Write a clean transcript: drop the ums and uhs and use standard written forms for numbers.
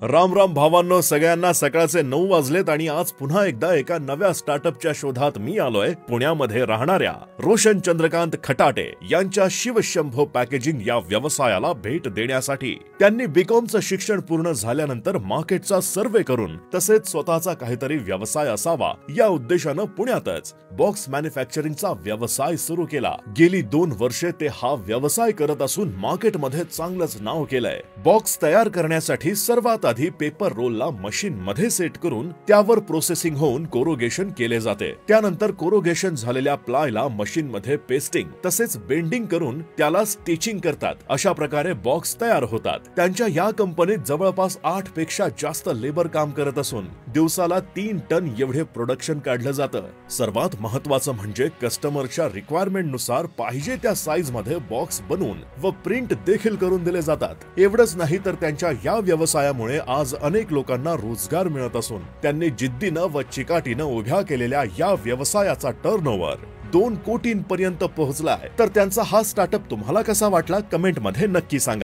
राम राम भावांनो, सगळ्यांना सकाळचे 9 वाजलेत आणि आज पुन्हा एकदा एका नव्या स्टार्टअपच्या शोधात मी आलोय पुण्यामध्ये राहणाऱ्या रोशन चंद्रकांत खटाटे यांच्या शिवशंभो पॅकेजिंग या व्यवसायाला भेट देण्यासाठी। त्यांनी बीकॉमचं शिक्षण पूर्ण झाल्यानंतर मार्केटचा सर्वे करून तसेच स्वतःचा काहीतरी व्यवसाय असावा या उद्देशानं पुण्यातच बॉक्स मॅन्युफॅक्चरिंगचा व्यवसाय सुरू केला। गेली 2 वर्षे ते हा व्यवसाय करत असून मार्केटमध्ये चांगलंच नाव केलंय। बॉक्स तयार करण्यासाठी सर्वात आधी पेपर रोलला मशीन मध्ये सेट करून त्यावर प्रोसेसिंग होऊन कोरोगेशन केले जाते। त्यानंतर कोरोगेशन झालेल्या प्लायला मशीन मध्ये पेस्टिंग तसेच बेंडिंग करून त्याला स्टिचिंग करतात। अशा प्रकारे बॉक्स तयार होतात। त्यांच्या या कंपनीत जवळपास 8 पेक्षा जास्त लेबर काम करत असून दिवसाला 3 टन एवढे प्रोडक्शन काढलं जातं। सर्वात महत्त्वाचं म्हणजे कस्टमरच्या रिक्वायरमेंट नुसार पाहिजे त्या साईज मध्ये बॉक्स बनवून व प्रिंट देखील करून दिले जातात। एवढंच नाही तर त्यांच्या या व्यवसायामुळे आज अनेक लोकांना रोजगार मिळत असून त्यांनी जिद्दीनं व चिकाटीनं उभ्या केलेल्या या व्यवसायाचा टर्नओव्हर 2 कोटींपर्यंत पोहोचलाय। तर त्यांचा हा स्टार्टअप तुम्हाला कसा वाटला कमेंट मध्ये नक्की सांगा।